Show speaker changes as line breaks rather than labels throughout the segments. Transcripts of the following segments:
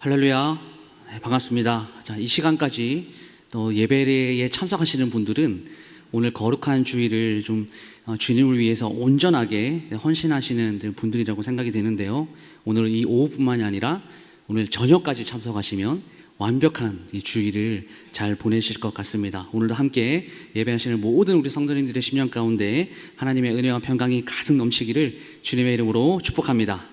할렐루야. 네, 반갑습니다. 자, 이 시간까지 또 예배에 참석하시는 분들은 오늘 거룩한 주일을 좀 주님을 위해서 온전하게 헌신하시는 분들이라고 생각이 되는데요. 오늘 이 오후뿐만이 아니라 오늘 저녁까지 참석하시면 완벽한 이 주일을 잘 보내실 것 같습니다. 오늘도 함께 예배하시는 모든 우리 성도님들의 심령 가운데 하나님의 은혜와 평강이 가득 넘치기를 주님의 이름으로 축복합니다.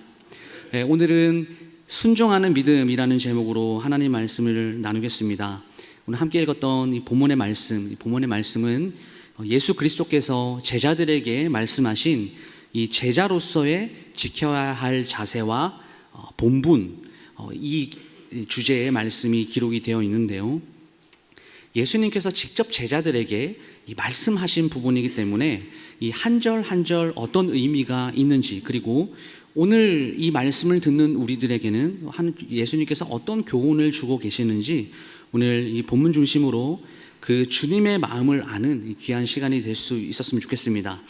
네, 오늘은 순종하는 믿음이라는 제목으로 하나님 말씀을 나누겠습니다. 오늘 함께 읽었던 이 본문의 말씀은 예수 그리스도께서 제자들에게 말씀하신 이 제자로서의 지켜야 할 자세와 본분, 이 주제의 말씀이 기록이 되어 있는데요. 예수님께서 직접 제자들에게 이 말씀하신 부분이기 때문에 이 한 절 한 절 어떤 의미가 있는지, 그리고 오늘 이 말씀을 듣는 우리들에게는 예수님께서 어떤 교훈을 주고 계시는지 오늘 이 본문 중심으로 그 주님의 마음을 아는 귀한 시간이 될 수 있었으면 좋겠습니다.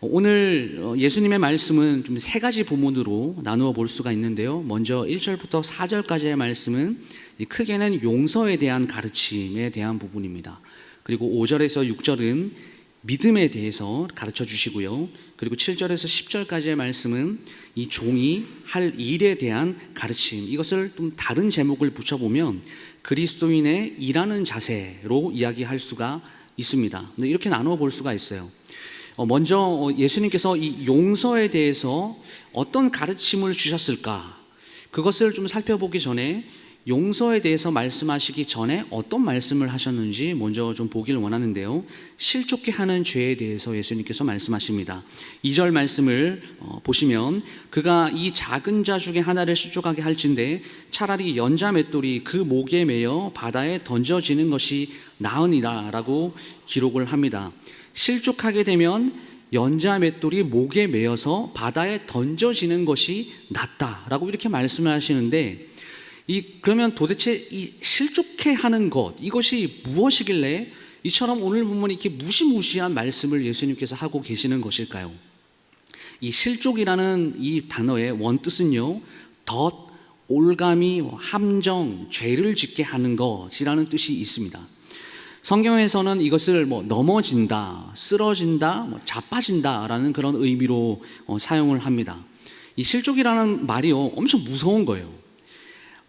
오늘 예수님의 말씀은 좀 세 가지 부문으로 나누어 볼 수가 있는데요. 먼저 1절부터 4절까지의 말씀은 크게는 용서에 대한 가르침에 대한 부분입니다. 그리고 5절에서 6절은 믿음에 대해서 가르쳐 주시고요. 그리고 7절에서 10절까지의 말씀은 이 종이 할 일에 대한 가르침, 이것을 좀 다른 제목을 붙여보면 그리스도인의 일하는 자세로 이야기할 수가 있습니다. 이렇게 나누어 볼 수가 있어요. 먼저 예수님께서 이 용서에 대해서 어떤 가르침을 주셨을까, 그것을 좀 살펴보기 전에 용서에 대해서 말씀하시기 전에 어떤 말씀을 하셨는지 먼저 좀 보기를 원하는데요. 실족케 하는 죄에 대해서 예수님께서 말씀하십니다. 2절 말씀을 보시면 그가 이 작은 자 중에 하나를 실족하게 할진대 차라리 연자 맷돌이 그 목에 매여 바다에 던져지는 것이 나으니라 라고 기록을 합니다. 실족하게 되면 연자 맷돌이 목에 매여서 바다에 던져지는 것이 낫다라고 이렇게 말씀을 하시는데, 그러면 도대체 이 실족해 하는 것, 이것이 무엇이길래 이처럼 오늘 보면 이렇게 무시무시한 말씀을 예수님께서 하고 계시는 것일까요? 이 실족이라는 이 단어의 원뜻은요, 덫, 올가미, 함정, 죄를 짓게 하는 것이라는 뜻이 있습니다. 성경에서는 이것을 넘어진다, 쓰러진다, 자빠진다라는 그런 의미로 사용을 합니다. 이 실족이라는 말이요, 엄청 무서운 거예요.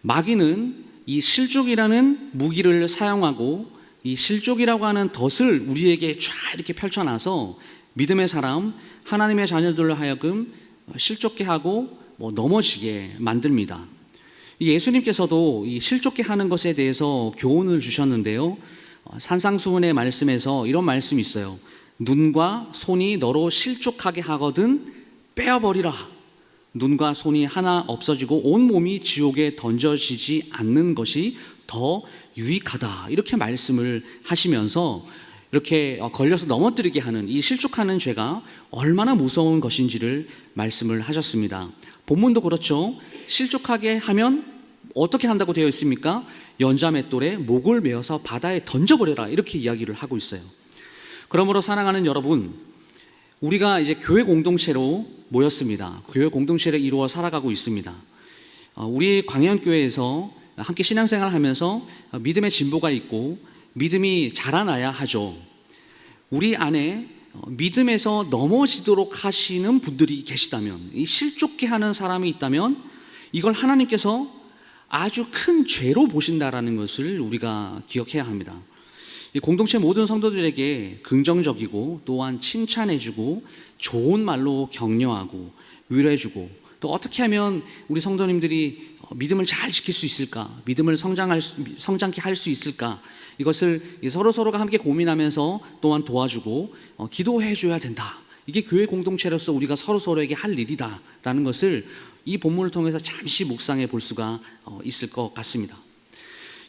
마귀는 이 실족이라는 무기를 사용하고 이 실족이라고 하는 덫을 우리에게 쫙 이렇게 펼쳐놔서 믿음의 사람, 하나님의 자녀들로 하여금 실족케 하고 넘어지게 만듭니다. 예수님께서도 이 실족케 하는 것에 대해서 교훈을 주셨는데요. 산상수훈의 말씀에서 이런 말씀이 있어요. 눈과 손이 너로 실족하게 하거든 빼어버리라. 눈과 손이 하나 없어지고 온 몸이 지옥에 던져지지 않는 것이 더 유익하다, 이렇게 말씀을 하시면서 이렇게 걸려서 넘어뜨리게 하는 이 실족하는 죄가 얼마나 무서운 것인지를 말씀을 하셨습니다. 본문도 그렇죠. 실족하게 하면 어떻게 한다고 되어 있습니까? 연자 맷돌에 목을 메어서 바다에 던져버려라, 이렇게 이야기를 하고 있어요. 그러므로 사랑하는 여러분, 우리가 이제 교회 공동체로 모였습니다. 교회 공동체를 이루어 살아가고 있습니다. 우리 광현교회에서 함께 신앙생활을 하면서 믿음의 진보가 있고 믿음이 자라나야 하죠. 우리 안에 믿음에서 넘어지도록 하시는 분들이 계시다면, 이 실족케 하는 사람이 있다면 이걸 하나님께서 아주 큰 죄로 보신다라는 것을 우리가 기억해야 합니다. 이 공동체 모든 성도들에게 긍정적이고 또한 칭찬해주고 좋은 말로 격려하고 위로해주고, 또 어떻게 하면 우리 성도님들이 믿음을 잘 지킬 수 있을까, 믿음을 성장케 할 수 있을까, 이것을 서로가 함께 고민하면서 또한 도와주고 기도해줘야 된다. 이게 교회 공동체로서 우리가 서로에게 할 일이다라는 것을 이 본문을 통해서 잠시 묵상해 볼 수가 있을 것 같습니다.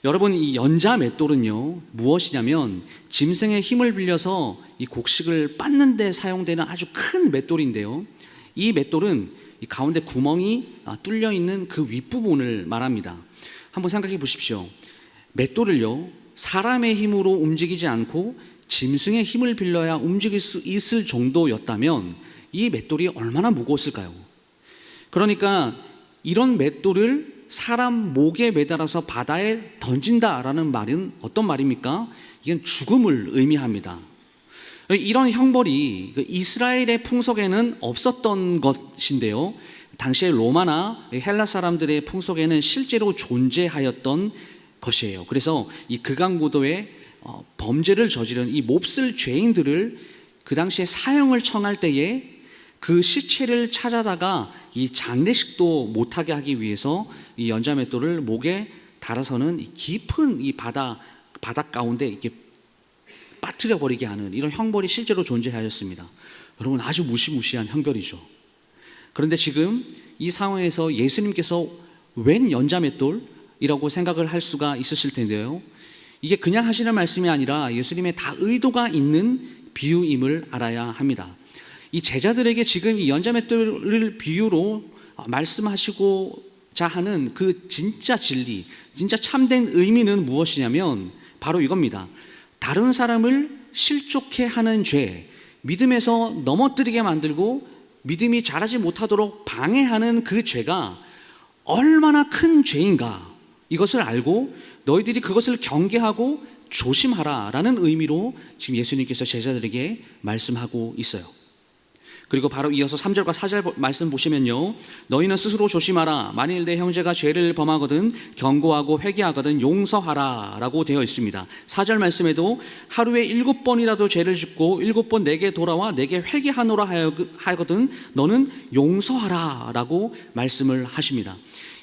여러분, 이 연자 맷돌은요, 무엇이냐면 짐승의 힘을 빌려서 이 곡식을 빻는 데 사용되는 아주 큰 맷돌인데요, 이 맷돌은 이 가운데 구멍이 뚫려 있는 그 윗부분을 말합니다. 한번 생각해 보십시오. 맷돌을요, 사람의 힘으로 움직이지 않고 짐승의 힘을 빌려야 움직일 수 있을 정도였다면 이 맷돌이 얼마나 무거웠을까요? 그러니까 이런 맷돌을 사람 목에 매달아서 바다에 던진다라는 말은 어떤 말입니까? 이건 죽음을 의미합니다. 이런 형벌이 이스라엘의 풍속에는 없었던 것인데요. 당시의 로마나 헬라 사람들의 풍속에는 실제로 존재하였던 것이에요. 그래서 이 극악무도의 범죄를 저지른 이 몹쓸 죄인들을 그 당시에 사형을 청할 때에 그 시체를 찾아다가 이 장례식도 못하게 하기 위해서 이 연자맷돌을 목에 달아서는 깊은 이 바닥 가운데 이렇게 빠뜨려 버리게 하는 이런 형벌이 실제로 존재하였습니다. 여러분, 아주 무시무시한 형벌이죠. 그런데 지금 이 상황에서 예수님께서 웬 연자맷돌이라고 생각을 할 수가 있으실 텐데요. 이게 그냥 하시는 말씀이 아니라 예수님의 다 의도가 있는 비유임을 알아야 합니다. 이 제자들에게 지금 이 연자맷돌을 비유로 말씀하시고자 하는 그 진짜 진리, 진짜 참된 의미는 무엇이냐면 바로 이겁니다. 다른 사람을 실족해 하는 죄, 믿음에서 넘어뜨리게 만들고 믿음이 자라지 못하도록 방해하는 그 죄가 얼마나 큰 죄인가, 이것을 알고 너희들이 그것을 경계하고 조심하라 라는 의미로 지금 예수님께서 제자들에게 말씀하고 있어요. 그리고 바로 이어서 3절과 4절 말씀 보시면요, 너희는 스스로 조심하라. 만일 내 형제가 죄를 범하거든 경고하고 회개하거든 용서하라 라고 되어 있습니다. 4절 말씀에도 하루에 7번이라도 죄를 짓고 7번 내게 돌아와 내게 회개하노라 하거든 너는 용서하라 라고 말씀을 하십니다.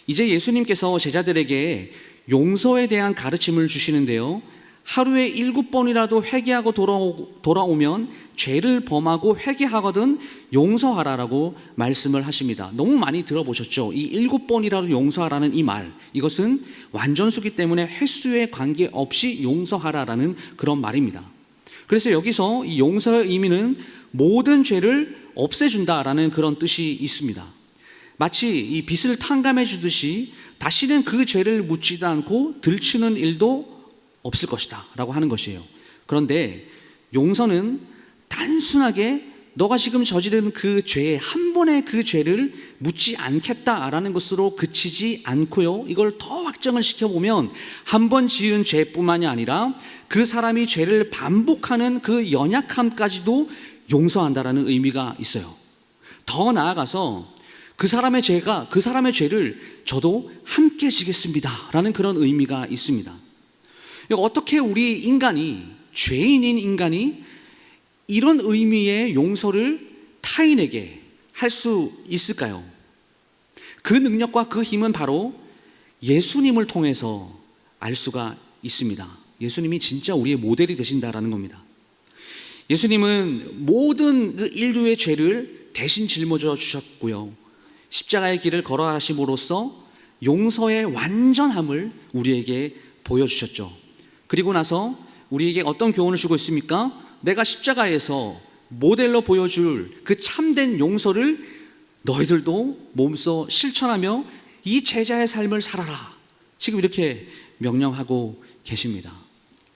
이제 예수님께서 제자들에게 용서에 대한 가르침을 주시는데요, 하루에 7번이라도 회개하고 돌아오면 죄를 범하고 회개하거든 용서하라라고 말씀을 하십니다. 너무 많이 들어보셨죠? 이 7번이라도 용서하라는 이 말, 이것은 완전수기 때문에 횟수에 관계없이 용서하라라는 그런 말입니다. 그래서 여기서 이 용서의 의미는 모든 죄를 없애준다라는 그런 뜻이 있습니다. 마치 이 빚을 탕감해 주듯이 다시는 그 죄를 묻지도 않고 들추는 일도 없을 것이다 라고 하는 것이에요. 그런데 용서는 단순하게 너가 지금 저지른 그 죄에 한 번의 그 죄를 묻지 않겠다라는 것으로 그치지 않고요, 이걸 더 확정을 시켜보면 한 번 지은 죄뿐만이 아니라 그 사람이 죄를 반복하는 그 연약함까지도 용서한다라는 의미가 있어요. 더 나아가서 그 사람의 죄를 저도 함께 지겠습니다 라는 그런 의미가 있습니다. 어떻게 우리 인간이, 죄인인 인간이 이런 의미의 용서를 타인에게 할 수 있을까요? 그 능력과 그 힘은 바로 예수님을 통해서 알 수가 있습니다. 예수님이 진짜 우리의 모델이 되신다라는 겁니다. 예수님은 모든 그 인류의 죄를 대신 짊어져 주셨고요, 십자가의 길을 걸어가심으로써 용서의 완전함을 우리에게 보여주셨죠. 그리고 나서 우리에게 어떤 교훈을 주고 있습니까? 내가 십자가에서 모델로 보여줄 그 참된 용서를 너희들도 몸소 실천하며 이 제자의 삶을 살아라, 지금 이렇게 명령하고 계십니다.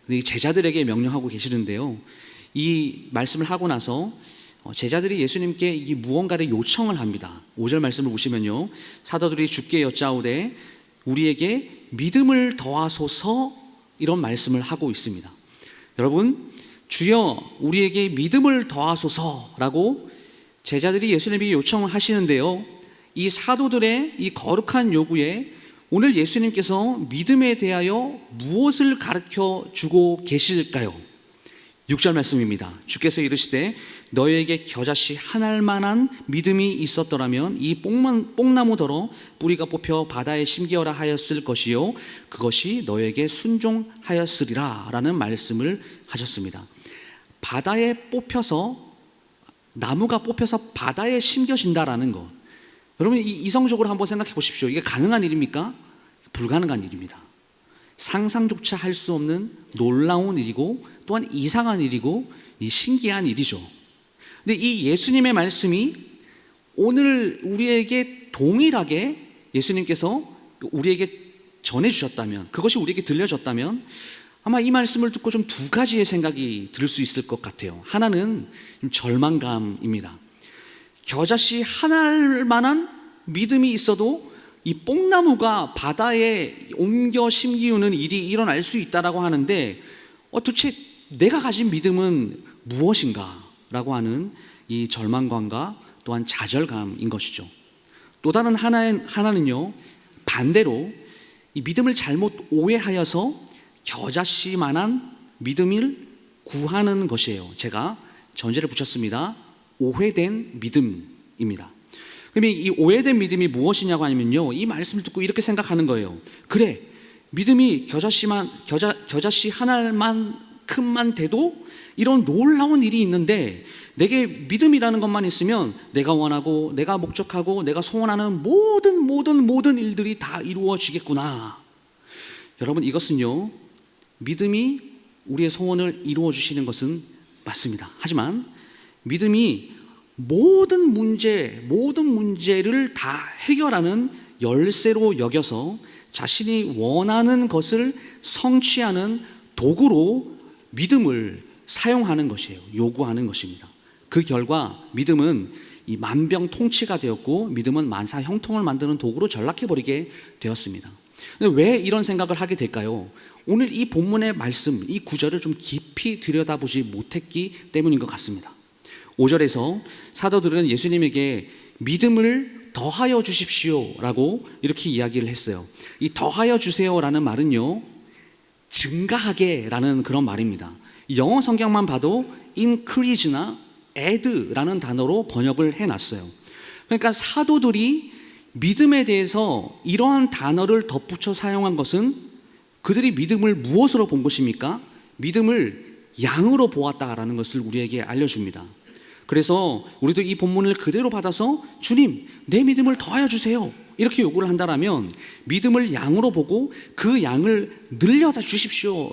이 제자들에게 명령하고 계시는데요, 이 말씀을 하고 나서 제자들이 예수님께 이 무언가를 요청을 합니다. 5절 말씀을 보시면요, 사도들이 주께 여짜오되 우리에게 믿음을 더하소서, 이런 말씀을 하고 있습니다. 여러분, 주여 우리에게 믿음을 더하소서라고 제자들이 예수님에게 요청을 하시는데요, 이 사도들의 이 거룩한 요구에 오늘 예수님께서 믿음에 대하여 무엇을 가르쳐 주고 계실까요? 6절 말씀입니다. 주께서 이르시되 너희에게 겨자씨 한 알만한 믿음이 있었더라면 이 뽕나무더러 뿌리가 뽑혀 바다에 심기어라 하였을 것이요 그것이 너희에게 순종하였으리라 라는 말씀을 하셨습니다. 바다에 뽑혀서, 나무가 뽑혀서 바다에 심겨진다라는 것, 여러분 이성적으로 한번 생각해 보십시오. 이게 가능한 일입니까? 불가능한 일입니다. 상상조차 할 수 없는 놀라운 일이고 또한 이상한 일이고 신기한 일이죠. 근데 이 예수님의 말씀이 오늘 우리에게 동일하게 예수님께서 우리에게 전해주셨다면, 그것이 우리에게 들려졌다면 아마 이 말씀을 듣고 좀 두 가지의 생각이 들 수 있을 것 같아요. 하나는 좀 절망감입니다. 겨자씨 한 알만한 믿음이 있어도 이 뽕나무가 바다에 옮겨 심기우는 일이 일어날 수 있다라고 하는데 도대체 내가 가진 믿음은 무엇인가? 라고 하는 이 절망감과 또한 좌절감인 것이죠. 또 다른 하나는요, 반대로 이 믿음을 잘못 오해하여서 겨자씨만한 믿음을 구하는 것이에요. 제가 전제를 붙였습니다. 오해된 믿음입니다. 그러면 이 오해된 믿음이 무엇이냐고 하면요, 이 말씀을 듣고 이렇게 생각하는 거예요. 그래, 믿음이 겨자씨 하나만큼만 돼도 이런 놀라운 일이 있는데 내게 믿음이라는 것만 있으면 내가 원하고 내가 목적하고 내가 소원하는 모든 일들이 다 이루어지겠구나. 여러분, 이것은요, 믿음이 우리의 소원을 이루어 주시는 것은 맞습니다. 하지만 믿음이 모든 문제를 다 해결하는 열쇠로 여겨서 자신이 원하는 것을 성취하는 도구로 믿음을 사용하는 것이에요. 요구하는 것입니다. 그 결과 믿음은 이 만병통치가 되었고 믿음은 만사 형통을 만드는 도구로 전락해버리게 되었습니다. 근데 왜 이런 생각을 하게 될까요? 오늘 이 본문의 말씀, 이 구절을 좀 깊이 들여다보지 못했기 때문인 것 같습니다. 5절에서 사도들은 예수님에게 믿음을 더하여 주십시오 라고 이렇게 이야기를 했어요. 이 더하여 주세요 라는 말은요, 증가하게 라는 그런 말입니다. 영어 성경만 봐도 increase나 add라는 단어로 번역을 해놨어요. 그러니까 사도들이 믿음에 대해서 이러한 단어를 덧붙여 사용한 것은 그들이 믿음을 무엇으로 본 것입니까? 믿음을 양으로 보았다라는 것을 우리에게 알려줍니다. 그래서 우리도 이 본문을 그대로 받아서 주님, 내 믿음을 더하여 주세요 이렇게 요구를 한다면 믿음을 양으로 보고 그 양을 늘려다 주십시오,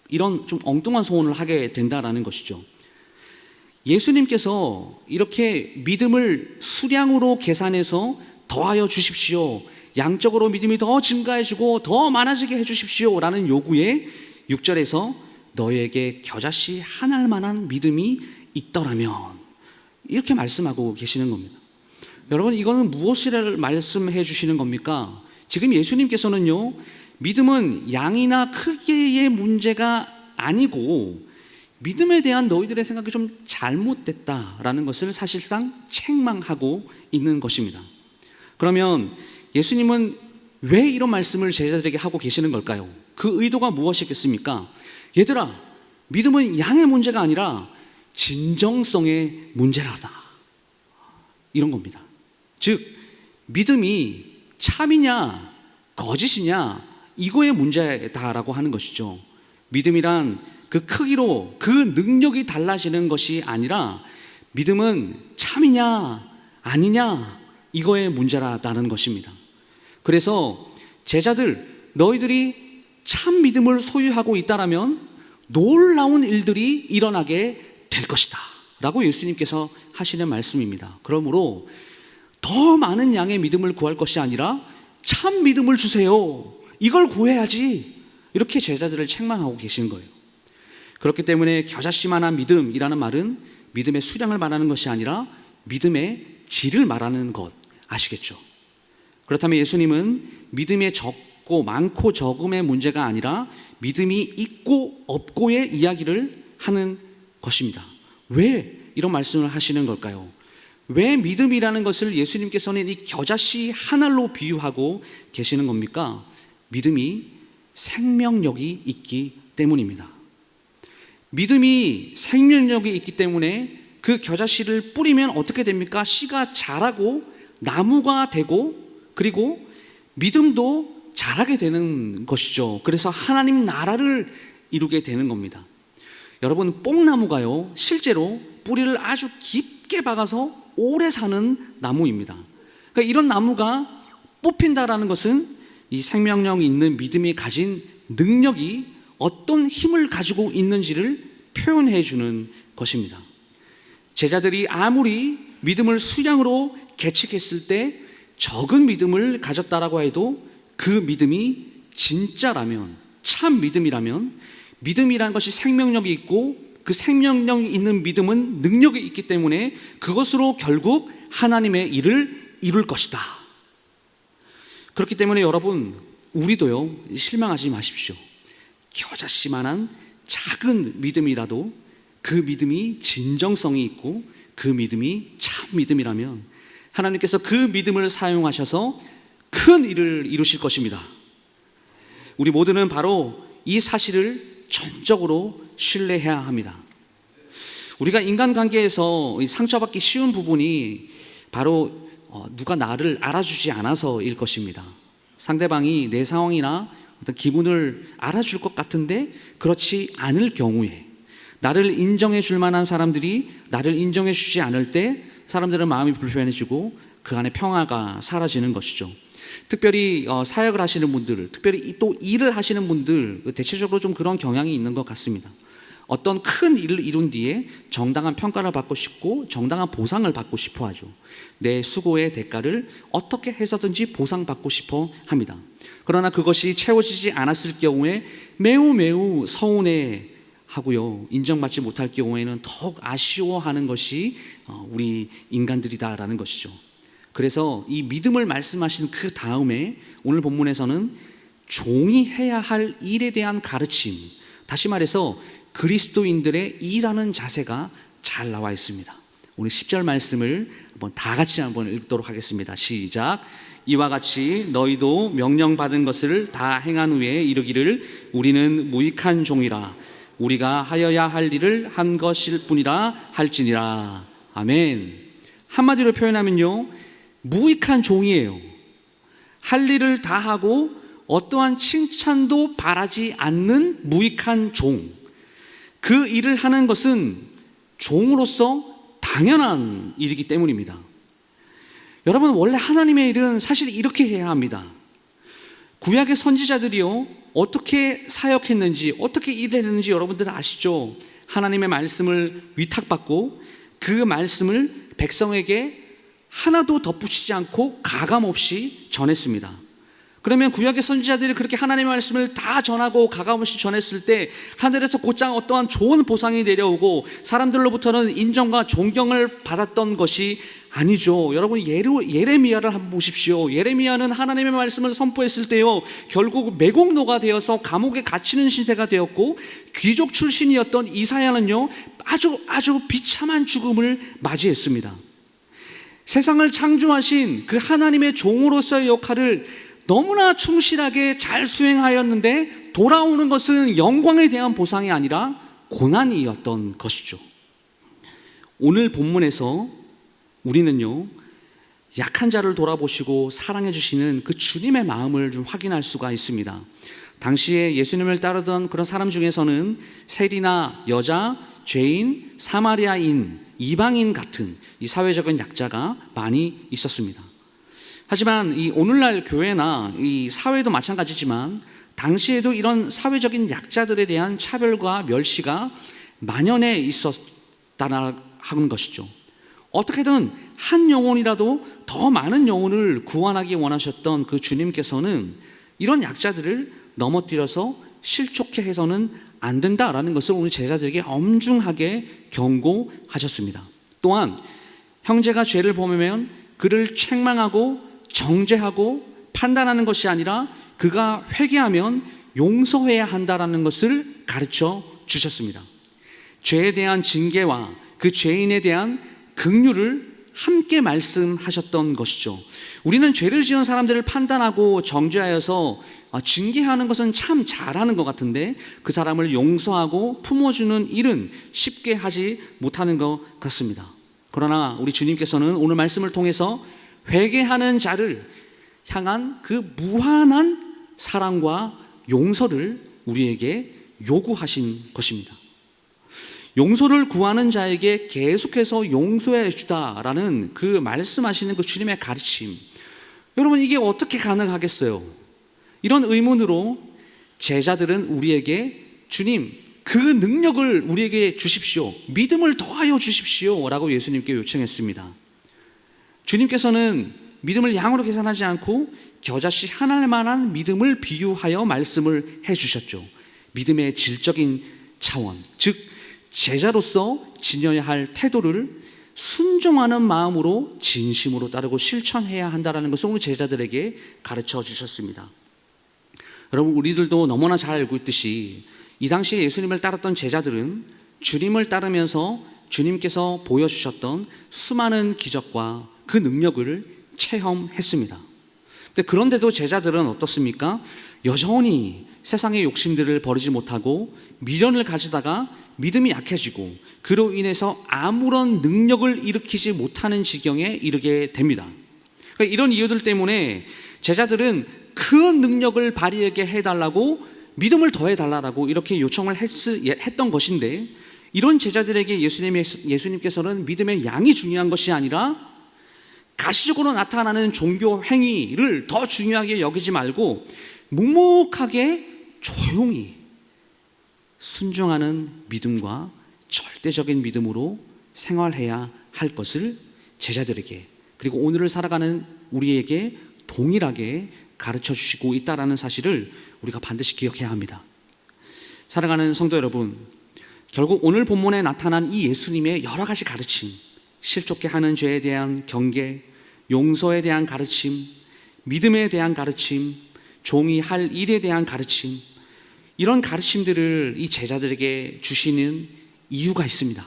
이런 좀 엉뚱한 소원을 하게 된다라는 것이죠. 예수님께서 이렇게 믿음을 수량으로 계산해서 더하여 주십시오, 양적으로 믿음이 더 증가해지고 더 많아지게 해주십시오 라는 요구에 6절에서 너에게 겨자씨 한 알만한 믿음이 있더라면 이렇게 말씀하고 계시는 겁니다. 여러분, 이거는 무엇을 말씀해 주시는 겁니까? 지금 예수님께서는요, 믿음은 양이나 크기의 문제가 아니고 믿음에 대한 너희들의 생각이 좀 잘못됐다라는 것을 사실상 책망하고 있는 것입니다. 그러면 예수님은 왜 이런 말씀을 제자들에게 하고 계시는 걸까요? 그 의도가 무엇이겠습니까? 얘들아, 믿음은 양의 문제가 아니라 진정성의 문제라다, 이런 겁니다. 즉, 믿음이 참이냐 거짓이냐 이거의 문제다라고 하는 것이죠. 믿음이란 그 크기로 그 능력이 달라지는 것이 아니라 믿음은 참이냐 아니냐 이거의 문제라는 것입니다. 그래서 제자들, 너희들이 참 믿음을 소유하고 있다라면 놀라운 일들이 일어나게 될 것이다 라고 예수님께서 하시는 말씀입니다. 그러므로 더 많은 양의 믿음을 구할 것이 아니라 참 믿음을 주세요, 이걸 구해야지, 이렇게 제자들을 책망하고 계시는 거예요. 그렇기 때문에 겨자씨만한 믿음이라는 말은 믿음의 수량을 말하는 것이 아니라 믿음의 질을 말하는 것 아시겠죠? 그렇다면 예수님은 믿음의 많고 적음의 문제가 아니라 믿음이 있고 없고의 이야기를 하는 것입니다. 왜 이런 말씀을 하시는 걸까요? 왜 믿음이라는 것을 예수님께서는 이 겨자씨 한 알로 비유하고 계시는 겁니까? 믿음이 생명력이 있기 때문입니다. 믿음이 생명력이 있기 때문에 그 겨자씨를 뿌리면 어떻게 됩니까? 씨가 자라고 나무가 되고 그리고 믿음도 자라게 되는 것이죠. 그래서 하나님 나라를 이루게 되는 겁니다. 여러분, 뽕나무가요, 실제로 뿌리를 아주 깊게 박아서 오래 사는 나무입니다. 그러니까 이런 나무가 뽑힌다라는 것은 이 생명력이 있는 믿음이 가진 능력이 어떤 힘을 가지고 있는지를 표현해 주는 것입니다. 제자들이 아무리 믿음을 수량으로 계측했을 때 적은 믿음을 가졌다라고 해도 그 믿음이 진짜라면, 참 믿음이라면, 믿음이라는 것이 생명력이 있고 그 생명력이 있는 믿음은 능력이 있기 때문에 그것으로 결국 하나님의 일을 이룰 것이다. 그렇기 때문에 여러분, 우리도요, 실망하지 마십시오. 겨자씨만한 작은 믿음이라도 그 믿음이 진정성이 있고 그 믿음이 참 믿음이라면 하나님께서 그 믿음을 사용하셔서 큰 일을 이루실 것입니다. 우리 모두는 바로 이 사실을 전적으로 신뢰해야 합니다. 우리가 인간관계에서 상처받기 쉬운 부분이 바로 누가 나를 알아주지 않아서일 것입니다. 상대방이 내 상황이나 어떤 기분을 알아줄 것 같은데 그렇지 않을 경우에, 나를 인정해 줄 만한 사람들이 나를 인정해 주지 않을 때 사람들은 마음이 불편해지고 그 안에 평화가 사라지는 것이죠. 특별히 사역을 하시는 분들, 특별히 또 일을 하시는 분들, 대체적으로 좀 그런 경향이 있는 것 같습니다. 어떤 큰 일을 이룬 뒤에 정당한 평가를 받고 싶고 정당한 보상을 받고 싶어 하죠. 내 수고의 대가를 어떻게 해서든지 보상받고 싶어 합니다. 그러나 그것이 채워지지 않았을 경우에 매우 서운해 하고요, 인정받지 못할 경우에는 더욱 아쉬워하는 것이 우리 인간들이다라는 것이죠. 그래서 이 믿음을 말씀하신 그 다음에 오늘 본문에서는 종이 해야 할 일에 대한 가르침, 다시 말해서 그리스도인들의 일하는 자세가 잘 나와 있습니다. 오늘 10절 말씀을 다 같이 한번 읽도록 하겠습니다. 시작. 이와 같이 너희도 명령받은 것을 다 행한 후에 이르기를 우리는 무익한 종이라 우리가 하여야 할 일을 한 것일 뿐이라 할지니라. 아멘. 한마디로 표현하면요, 무익한 종이에요. 할 일을 다 하고 어떠한 칭찬도 바라지 않는 무익한 종. 그 일을 하는 것은 종으로서 당연한 일이기 때문입니다. 여러분, 원래 하나님의 일은 사실 이렇게 해야 합니다. 구약의 선지자들이요, 어떻게 사역했는지, 어떻게 일했는지 여러분들 아시죠? 하나님의 말씀을 위탁받고 그 말씀을 백성에게 하나도 덧붙이지 않고 가감없이 전했습니다. 그러면 구약의 선지자들이 그렇게 하나님의 말씀을 다 전하고 가감없이 전했을 때 하늘에서 곧장 어떠한 좋은 보상이 내려오고 사람들로부터는 인정과 존경을 받았던 것이 아니죠. 여러분, 예레미야를 한번 보십시오. 예레미야는 하나님의 말씀을 선포했을 때요, 결국 매국노가 되어서 감옥에 갇히는 신세가 되었고, 귀족 출신이었던 이사야는요, 아주 비참한 죽음을 맞이했습니다. 세상을 창조하신 그 하나님의 종으로서의 역할을 너무나 충실하게 잘 수행하였는데 돌아오는 것은 영광에 대한 보상이 아니라 고난이었던 것이죠. 오늘 본문에서 우리는요, 약한 자를 돌아보시고 사랑해 주시는 그 주님의 마음을 좀 확인할 수가 있습니다. 당시에 예수님을 따르던 그런 사람 중에서는 세리나 여자, 죄인, 사마리아인, 이방인 같은 이 사회적인 약자가 많이 있었습니다. 하지만 이 오늘날 교회나 이 사회도 마찬가지지만 당시에도 이런 사회적인 약자들에 대한 차별과 멸시가 만연해 있었다는 것이죠. 어떻게든 한 영혼이라도 더 많은 영혼을 구원하기 원하셨던 그 주님께서는 이런 약자들을 넘어뜨려서 실족해 해서는 안 된다라는 것을 오늘 제자들에게 엄중하게 경고하셨습니다. 또한 형제가 죄를 범하면 그를 책망하고 정죄하고 판단하는 것이 아니라 그가 회개하면 용서해야 한다라는 것을 가르쳐 주셨습니다. 죄에 대한 징계와 그 죄인에 대한 긍휼을 함께 말씀하셨던 것이죠. 우리는 죄를 지은 사람들을 판단하고 정죄하여서 징계하는 것은 참 잘하는 것 같은데 그 사람을 용서하고 품어주는 일은 쉽게 하지 못하는 것 같습니다. 그러나 우리 주님께서는 오늘 말씀을 통해서 회개하는 자를 향한 그 무한한 사랑과 용서를 우리에게 요구하신 것입니다. 용서를 구하는 자에게 계속해서 용서해 주다라는 그 말씀하시는 그 주님의 가르침, 여러분, 이게 어떻게 가능하겠어요? 이런 의문으로 제자들은 우리에게 주님, 그 능력을 우리에게 주십시오, 믿음을 더하여 주십시오 라고 예수님께 요청했습니다. 주님께서는 믿음을 양으로 계산하지 않고 겨자씨 하나만한 믿음을 비유하여 말씀을 해주셨죠. 믿음의 질적인 차원, 즉 제자로서 지녀야 할 태도를 순종하는 마음으로 진심으로 따르고 실천해야 한다는 것을 오늘 제자들에게 가르쳐 주셨습니다. 여러분, 우리들도 너무나 잘 알고 있듯이 이 당시에 예수님을 따랐던 제자들은 주님을 따르면서 주님께서 보여주셨던 수많은 기적과 그 능력을 체험했습니다. 그런데도 제자들은 어떻습니까? 여전히 세상의 욕심들을 버리지 못하고 미련을 가지다가 믿음이 약해지고 그로 인해서 아무런 능력을 일으키지 못하는 지경에 이르게 됩니다. 그러니까 이런 이유들 때문에 제자들은 그 능력을 발휘하게 해달라고, 믿음을 더해달라고 이렇게 요청을 했던 것인데, 이런 제자들에게 예수님께서는 믿음의 양이 중요한 것이 아니라 가시적으로 나타나는 종교 행위를 더 중요하게 여기지 말고 묵묵하게 조용히 순종하는 믿음과 절대적인 믿음으로 생활해야 할 것을 제자들에게, 그리고 오늘을 살아가는 우리에게 동일하게 가르쳐 주시고 있다는 사실을 우리가 반드시 기억해야 합니다. 사랑하는 성도 여러분, 결국 오늘 본문에 나타난 이 예수님의 여러 가지 가르침, 실족케 하는 죄에 대한 경계, 용서에 대한 가르침, 믿음에 대한 가르침, 종이 할 일에 대한 가르침, 이런 가르침들을 이 제자들에게 주시는 이유가 있습니다.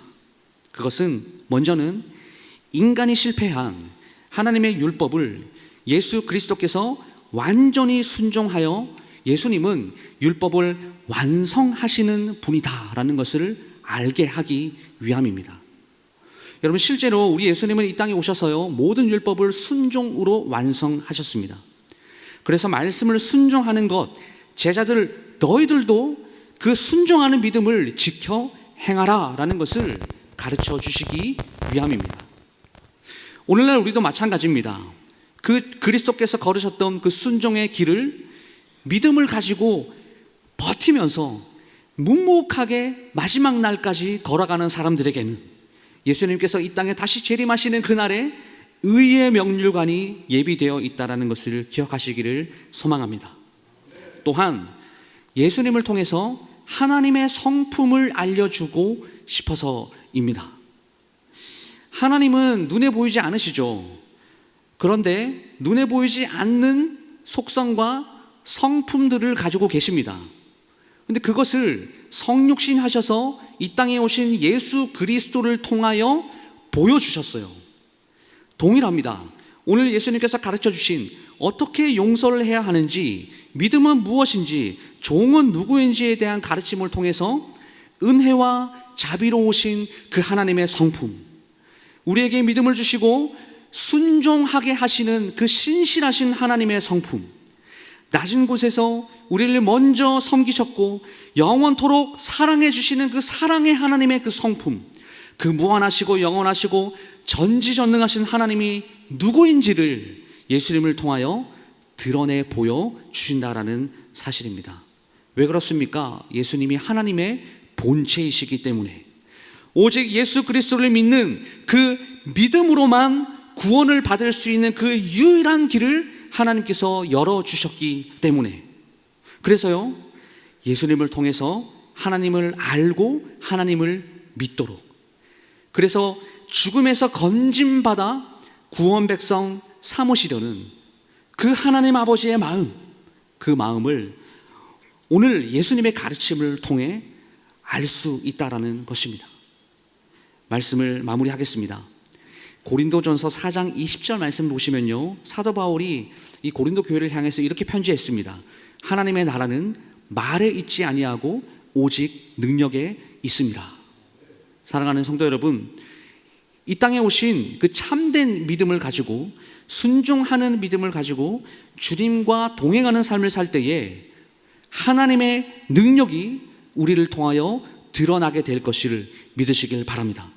그것은 먼저는 인간이 실패한 하나님의 율법을 예수 그리스도께서 완전히 순종하여 예수님은 율법을 완성하시는 분이다라는 것을 알게 하기 위함입니다. 여러분, 실제로 우리 예수님은 이 땅에 오셔서요, 모든 율법을 순종으로 완성하셨습니다. 그래서 말씀을 순종하는 것, 제자들 너희들도 그 순종하는 믿음을 지켜 행하라 라는 것을 가르쳐 주시기 위함입니다. 오늘날 우리도 마찬가지입니다. 그 그리스도께서 걸으셨던 그 순종의 길을 믿음을 가지고 버티면서 묵묵하게 마지막 날까지 걸어가는 사람들에게는 예수님께서 이 땅에 다시 재림하시는 그날에 의의 명률관이 예비되어 있다는 것을 기억하시기를 소망합니다. 또한 예수님을 통해서 하나님의 성품을 알려주고 싶어서입니다. 하나님은 눈에 보이지 않으시죠. 그런데 눈에 보이지 않는 속성과 성품들을 가지고 계십니다. 그런데 그것을 성육신 하셔서 이 땅에 오신 예수 그리스도를 통하여 보여주셨어요. 동일합니다. 오늘 예수님께서 가르쳐 주신 어떻게 용서를 해야 하는지, 믿음은 무엇인지, 종은 누구인지에 대한 가르침을 통해서 은혜와 자비로우신 그 하나님의 성품, 우리에게 믿음을 주시고 순종하게 하시는 그 신실하신 하나님의 성품, 낮은 곳에서 우리를 먼저 섬기셨고 영원토록 사랑해 주시는 그 사랑의 하나님의 그 성품, 그 무한하시고 영원하시고 전지전능하신 하나님이 누구인지를 예수님을 통하여 드러내 보여주신다라는 사실입니다. 왜 그렇습니까? 예수님이 하나님의 본체이시기 때문에, 오직 예수 그리스도를 믿는 그 믿음으로만 구원을 받을 수 있는 그 유일한 길을 하나님께서 열어주셨기 때문에, 그래서요, 예수님을 통해서 하나님을 알고 하나님을 믿도록, 그래서 죽음에서 건짐받아 구원 백성 삼으시려는 그 하나님 아버지의 마음, 그 마음을 오늘 예수님의 가르침을 통해 알 수 있다라는 것입니다. 말씀을 마무리하겠습니다. 고린도전서 4장 20절 말씀 보시면요, 사도 바울이 이 고린도 교회를 향해서 이렇게 편지했습니다. 하나님의 나라는 말에 있지 아니하고 오직 능력에 있습니다. 사랑하는 성도 여러분, 이 땅에 오신 그 참된 믿음을 가지고, 순종하는 믿음을 가지고 주님과 동행하는 삶을 살 때에 하나님의 능력이 우리를 통하여 드러나게 될 것을 믿으시길 바랍니다.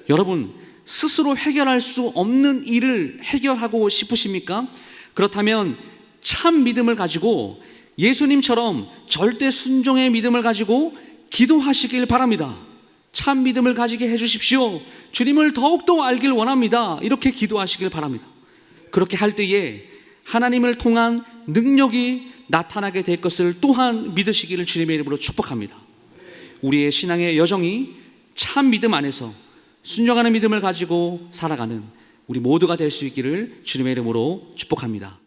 여러분, 스스로 해결할 수 없는 일을 해결하고 싶으십니까? 그렇다면 참 믿음을 가지고 예수님처럼 절대 순종의 믿음을 가지고 기도하시길 바랍니다. 참 믿음을 가지게 해주십시오. 주님을 더욱더 알길 원합니다. 이렇게 기도하시길 바랍니다. 그렇게 할 때에 하나님을 통한 능력이 나타나게 될 것을 또한 믿으시기를 주님의 이름으로 축복합니다. 우리의 신앙의 여정이 참 믿음 안에서 순종하는 믿음을 가지고 살아가는 우리 모두가 될 수 있기를 주님의 이름으로 축복합니다.